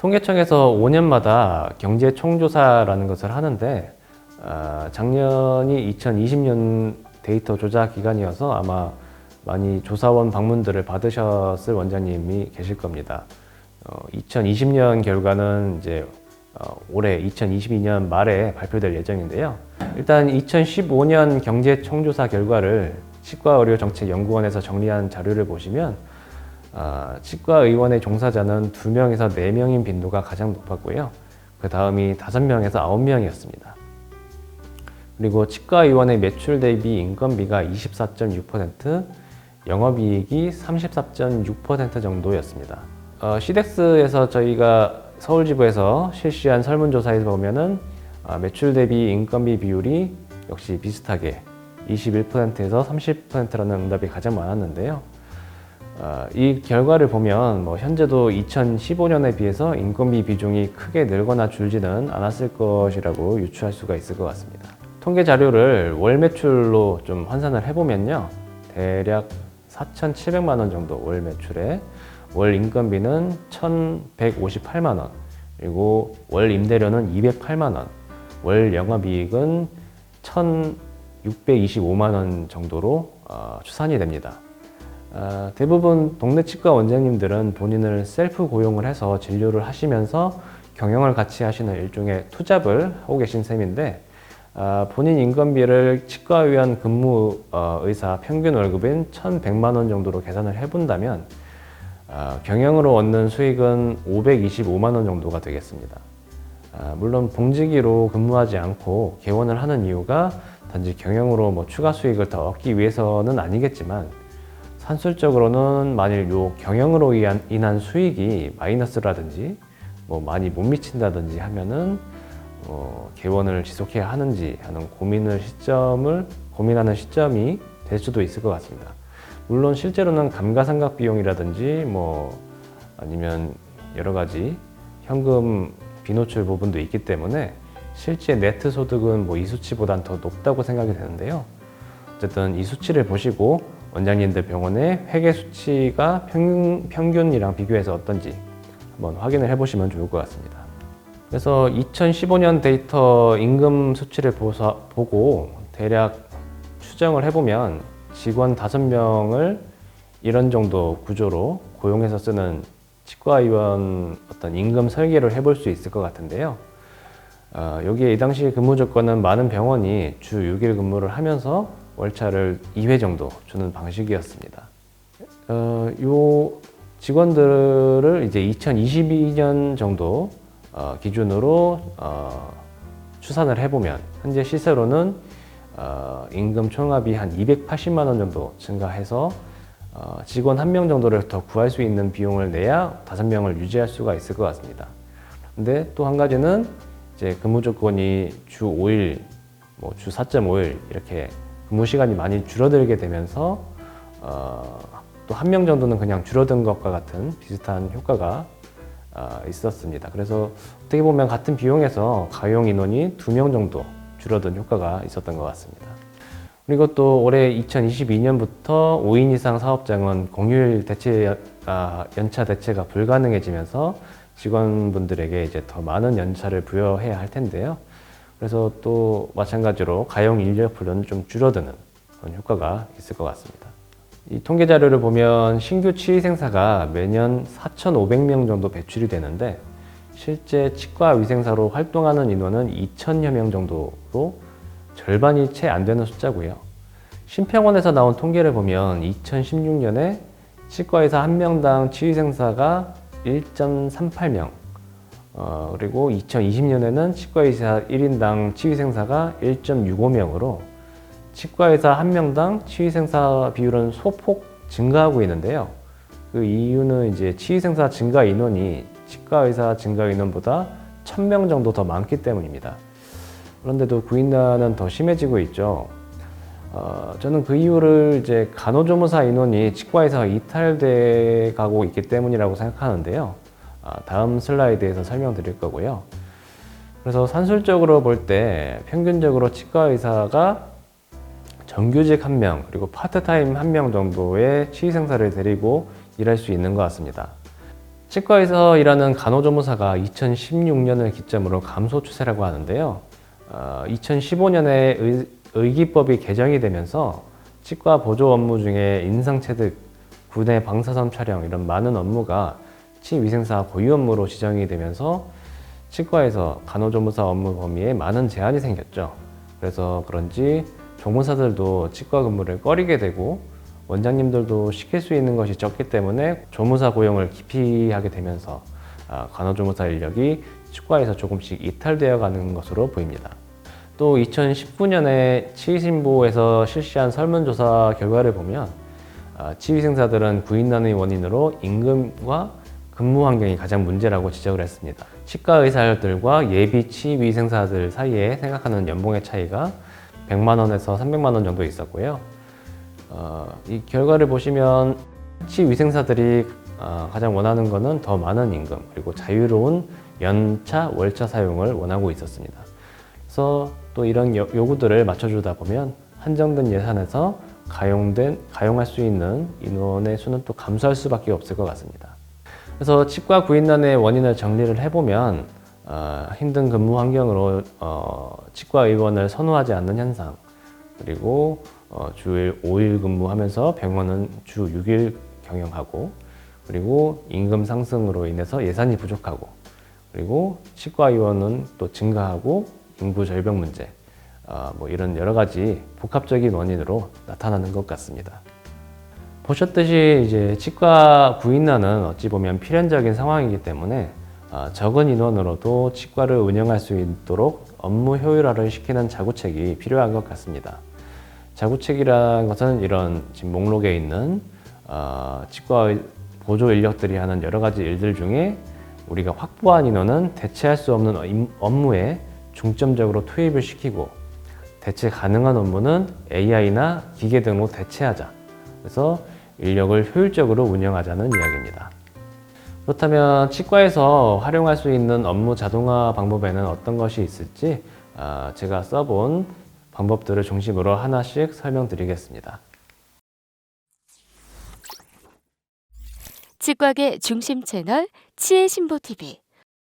통계청에서 5년마다 경제 총조사라는 것을 하는데 작년이 2020년 데이터 조사 기간이어서 아마 많이 조사원 방문들을 받으셨을 원장님이 계실 겁니다. 2020년 결과는 이제 올해 2022년 말에 발표될 예정인데요. 일단 2015년 경제 총조사 결과를 치과의료정책연구원에서 정리한 자료를 보시면 치과의원의 종사자는 2명에서 4명인 빈도가 가장 높았고요. 그 다음이 5명에서 9명이었습니다. 그리고 치과의원의 매출 대비 인건비가 24.6%, 영업이익이 34.6% 정도였습니다. 시덱스에서 저희가 서울지부에서 실시한 설문조사에서 보면은 매출 대비 인건비 비율이 역시 비슷하게 21%에서 30%라는 응답이 가장 많았는데요. 이 결과를 보면 현재도 2015년에 비해서 인건비 비중이 크게 늘거나 줄지는 않았을 것이라고 유추할 수가 있을 것 같습니다. 통계 자료를 월 매출로 좀 환산을 해보면요. 대략 4,700만 원 정도 월 매출에 월 인건비는 1,158만 원, 그리고 월 임대료는 208만 원, 월 영업이익은 1,625만 원 정도로 추산이 됩니다. 대부분 동네 치과 원장님들은 본인을 셀프 고용을 해서 진료를 하시면서 경영을 같이 하시는 일종의 투잡을 하고 계신 셈인데 본인 인건비를 치과의원 근무 의사 평균 월급인 1,100만 원 정도로 계산을 해본다면 경영으로 얻는 수익은 525만 원 정도가 되겠습니다. 물론 봉지기로 근무하지 않고 개원을 하는 이유가 단지 경영으로 추가 수익을 더 얻기 위해서는 아니겠지만 산술적으로는 만일 요 경영으로 인한 수익이 마이너스라든지 많이 못 미친다든지 하면은 개원을 지속해야 하는지 하는 고민하는 시점이 될 수도 있을 것 같습니다. 물론 실제로는 감가상각 비용이라든지 아니면 여러 가지 현금 비노출 부분도 있기 때문에 실제 네트 소득은 이 수치보단 더 높다고 생각이 되는데요. 어쨌든 이 수치를 보시고 원장님들 병원의 회계 수치가 평균이랑 비교해서 어떤지 한번 확인을 해보시면 좋을 것 같습니다. 그래서 2015년 데이터 임금 수치를 보고 대략 추정을 해보면 직원 5명을 이런 정도 구조로 고용해서 쓰는 치과의원 어떤 임금 설계를 해볼 수 있을 것 같은데요. 여기에 이 당시 근무 조건은 많은 병원이 주 6일 근무를 하면서 월차를 2회 정도 주는 방식이었습니다. 요 직원들을 이제 2022년 정도 기준으로 추산을 해보면 현재 시세로는 임금 총합이 한 280만 원 정도 증가해서 직원 1명 정도를 더 구할 수 있는 비용을 내야 5명을 유지할 수가 있을 것 같습니다. 근데 또 한 가지는 이제 근무 조건이 주 5일, 주 4.5일 이렇게 근무 시간이 많이 줄어들게 되면서 또 1명 정도는 그냥 줄어든 것과 같은 비슷한 효과가 있었습니다. 그래서 어떻게 보면 같은 비용에서 가용 인원이 2명 정도 줄어든 효과가 있었던 것 같습니다. 그리고 또 올해 2022년부터 5인 이상 사업장은 공휴일 연차 대체가 불가능해지면서 직원분들에게 이제 더 많은 연차를 부여해야 할 텐데요. 그래서 또 마찬가지로 가용 인력풀은 좀 줄어드는 그런 효과가 있을 것 같습니다. 이 통계 자료를 보면 신규 치위생사가 매년 4,500명 정도 배출이 되는데 실제 치과 위생사로 활동하는 인원은 2,000여 명 정도로 절반이 채 안 되는 숫자고요. 심평원에서 나온 통계를 보면 2016년에 치과의사 1명당 치위생사가 1.38명, 그리고 2020년에는 치과의사 1인당 치위생사가 1.65명으로 치과의사 1명당 치위생사 비율은 소폭 증가하고 있는데요. 그 이유는 이제 치위생사 증가 인원이 치과의사 증가 인원보다 1,000명 정도 더 많기 때문입니다. 그런데도 구인난은 더 심해지고 있죠. 저는 그 이유를 이제 간호조무사 인원이 치과의사가 이탈돼 가고 있기 때문이라고 생각하는데요. 다음 슬라이드에서 설명드릴 거고요. 그래서 산술적으로 볼 때 평균적으로 치과의사가 정규직 1명 그리고 파트타임 1명 정도의 치위생사를 데리고 일할 수 있는 것 같습니다. 치과에서 일하는 간호조무사가 2016년을 기점으로 감소 추세라고 하는데요. 2015년에 의기법이 개정이 되면서 치과 보조 업무 중에 인상체득, 구내 방사선 촬영 이런 많은 업무가 치위생사 고유 업무로 지정이 되면서 치과에서 간호조무사 업무 범위에 많은 제한이 생겼죠. 그래서 그런지 조무사들도 치과 근무를 꺼리게 되고 원장님들도 시킬 수 있는 것이 적기 때문에 조무사 고용을 기피하게 되면서 간호조무사 인력이 치과에서 조금씩 이탈되어 가는 것으로 보입니다. 또 2019년에 치의신보에서 실시한 설문조사 결과를 보면 치위생사들은 구인난의 원인으로 임금과 근무 환경이 가장 문제라고 지적을 했습니다. 치과 의사들과 예비 치위생사들 사이에 생각하는 연봉의 차이가 100만 원에서 300만 원 정도 있었고요. 이 결과를 보시면 치위생사들이 가장 원하는 것은 더 많은 임금 그리고 자유로운 연차, 월차 사용을 원하고 있었습니다. 그래서 또 이런 요구들을 맞춰주다 보면 한정된 예산에서 가용할 수 있는 인원의 수는 또 감소할 수밖에 없을 것 같습니다. 그래서 치과 구인난의 원인을 정리를 해보면 힘든 근무 환경으로 치과 의원을 선호하지 않는 현상, 그리고 주 5일 근무하면서 병원은 주 6일 경영하고, 그리고 임금 상승으로 인해서 예산이 부족하고, 그리고 치과 의원은 또 증가하고 인구 절벽 문제, 뭐 이런 여러 가지 복합적인 원인으로 나타나는 것 같습니다. 보셨듯이 이제 치과 구인난은 어찌 보면 필연적인 상황이기 때문에 적은 인원으로도 치과를 운영할 수 있도록 업무 효율화를 시키는 자구책이 필요한 것 같습니다. 자구책이라는 것은 이런 지금 목록에 있는 치과 보조 인력들이 하는 여러 가지 일들 중에 우리가 확보한 인원은 대체할 수 없는 업무에 중점적으로 투입을 시키고, 대체 가능한 업무는 AI나 기계 등으로 대체하자. 그래서 인력을 효율적으로 운영하자는 이야기입니다. 그렇다면 치과에서 활용할 수 있는 업무 자동화 방법에는 어떤 것이 있을지 제가 써본 방법들을 중심으로 하나씩 설명드리겠습니다. 치과계 중심 채널 치의신보TV